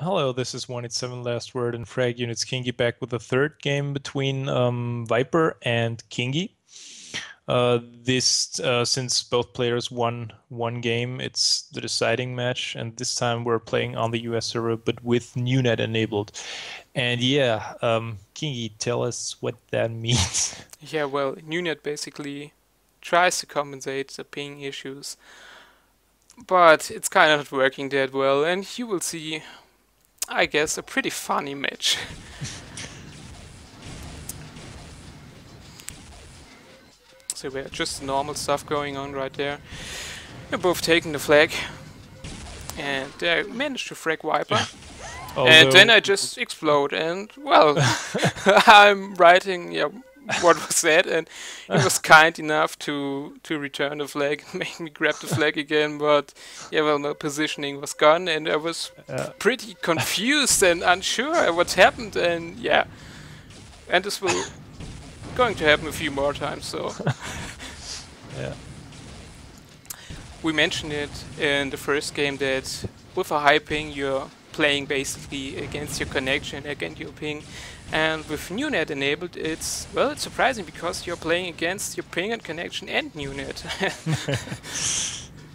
Hello, this is 187 Last Word and Frag Units kinGy back with the third game between ViPeR and kinGy. Since both players won one game, it's the deciding match, and this time we're playing on the US server, but with NewNet enabled. And yeah, kinGy, tell us what that means. Yeah, well, NewNet basically tries to compensate the ping issues, but it's kind of not working that well, and you will see, I guess, a pretty funny match. So we have just normal stuff going on right there. They're both taking the flag, and they managed to frag ViPeR. And then I just explode, and well, I'm writing, what was that? And he was kind enough to return the flag, make me grab the flag again, but yeah, well, my positioning was gone, and I was pretty confused and unsure what happened, and yeah, and this will going to happen a few more times, so. Yeah. We mentioned it in the first game that with a high ping you're playing basically against your connection, against your ping, and with NewNet enabled it's surprising because you're playing against your ping and connection and NewNet.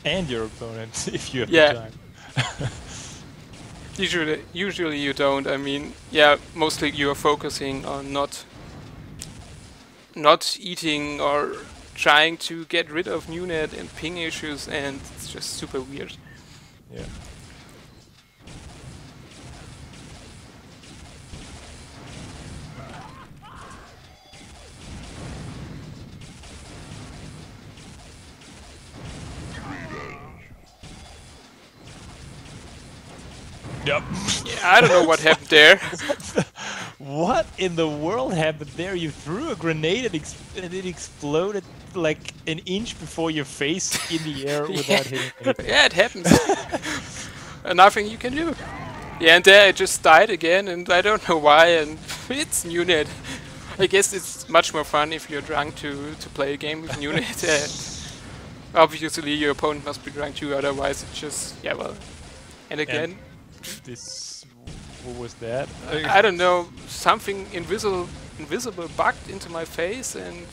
And your opponent, if you have the time. Usually you don't. I mean, yeah, mostly you are focusing on not eating or trying to get rid of NewNet and ping issues, and it's just super weird. Yeah. Yep. Yeah, I don't know what happened there. What in the world happened there? You threw a grenade and it exploded like an inch before your face in the air without hitting anything. Yeah, it happens. Nothing you can do. Yeah, and there I just died again, and I don't know why, and it's NewNet. I guess it's much more fun if you're drunk to play a game with NewNet, and obviously your opponent must be drunk too, otherwise it's just, yeah, well. And again... What was that? I don't know, something invisible bugged into my face, and...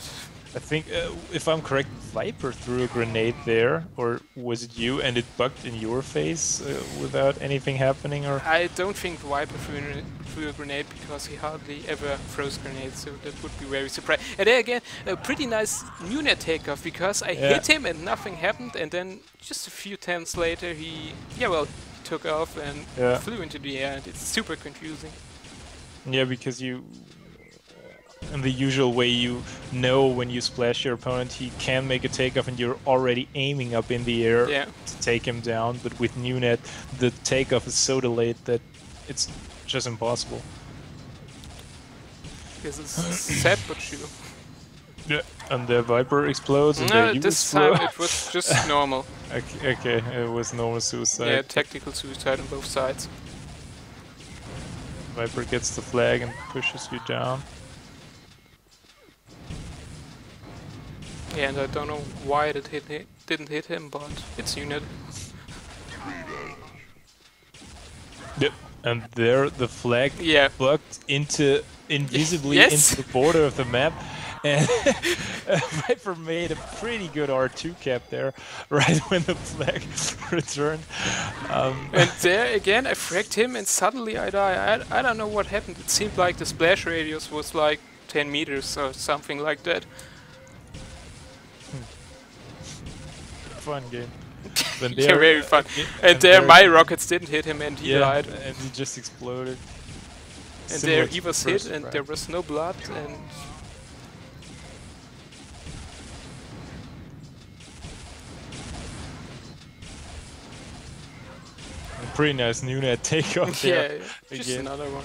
I think, if I'm correct, ViPeR threw a grenade there, or was it you, and it bugged in your face without anything happening, or? I don't think ViPeR threw a grenade because he hardly ever throws grenades, so that would be very surprising. And there again, a pretty nice NewNet takeoff because I hit him and nothing happened, and then just a few tenths later he, took off and flew into the air, and it's super confusing. Yeah, because you, in the usual way, you know when you splash your opponent, he can make a takeoff and you're already aiming up in the air to take him down, but with NewNet, the takeoff is so delayed that it's just impossible. This is sad but true. Yeah, and the ViPeR explodes, and no, this time it was just normal. Okay, it was normal suicide. Yeah, tactical suicide on both sides. ViPeR gets the flag and pushes you down. Yeah, and I don't know why it didn't hit him, but it's NewNet. Yep, and there the flag bugged invisibly into the border of the map. And ViPeR made a pretty good R2 cap there, right when the flag returned. And there again, I fragged him, and suddenly I die. I don't know what happened. It seemed like the splash radius was like 10 meters or something like that. Fun game. Yeah, very fun. And there my rockets didn't hit him, and he died. And he just exploded. And there he was hit, and there was no blood, and... Pretty nice NewNet takeoff there. Yeah, just another one.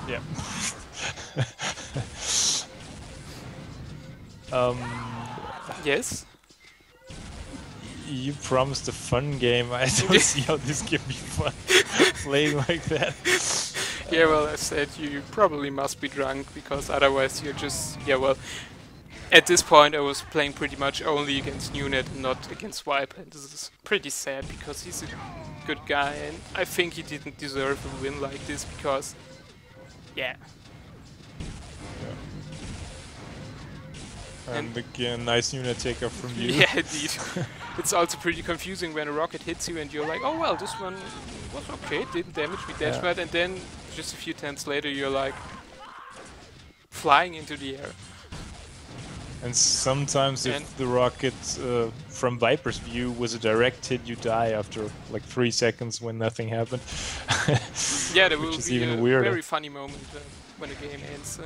Yeah. Yes? You promised a fun game. I don't see how this can be fun playing like that. Yeah, well, I said you probably must be drunk, because otherwise you're just... Yeah, well... At this point, I was playing pretty much only against Nunet and not against ViPeR, and this is pretty sad because he's a good guy, and I think he didn't deserve a win like this because, yeah. And again, nice unit takeoff from you. Yeah, indeed. It's also pretty confusing when a rocket hits you and you're like, oh well, this one was okay, it didn't damage me that much, and then just a few turns later you're like flying into the air. And sometimes if the rocket from ViPeR's view was a direct hit, you die after like 3 seconds when nothing happened. Yeah, there will is be even a weirder. very funny moment when the game ends.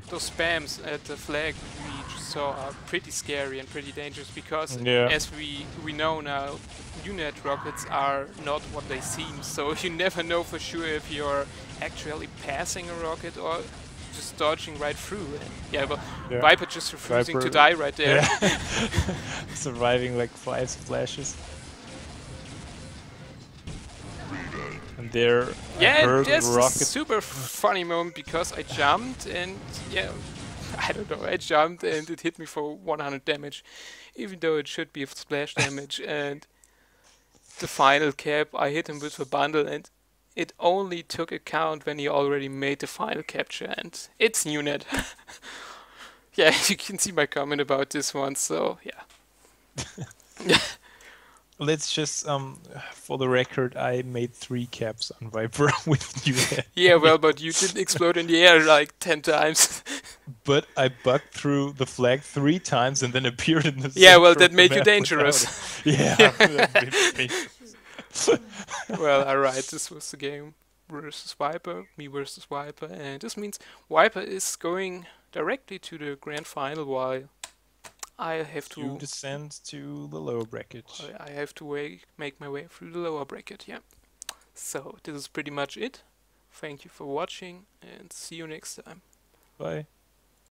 Those spams at the flag we just saw are pretty scary and pretty dangerous because, as we know now, Nunet rockets are not what they seem, so you never know for sure if you're actually passing a rocket or just dodging right through. And ViPeR just refusing to die right there. Yeah. Surviving like 5 splashes. And there, there's a super funny moment because I jumped and I don't know, I jumped and it hit me for 100 damage, even though it should be splash damage. And the final cap, I hit him with a bundle, and it only took account when he already made the final capture, and it's Nunet. Yeah, you can see my comment about this one. So yeah. Let's just, for the record, I made 3 caps on ViPeR with you. Yeah, well, but you didn't explode in the air like 10 times. But I bugged through the flag 3 times and then appeared in the Yeah, well, that made you dangerous. Yeah. Well, alright, this was the game versus ViPeR, me versus ViPeR, and this means ViPeR is going directly to the grand final while I have to descend to the lower bracket. I have to make my way through the lower bracket, yeah. So, this is pretty much it. Thank you for watching and see you next time. Bye.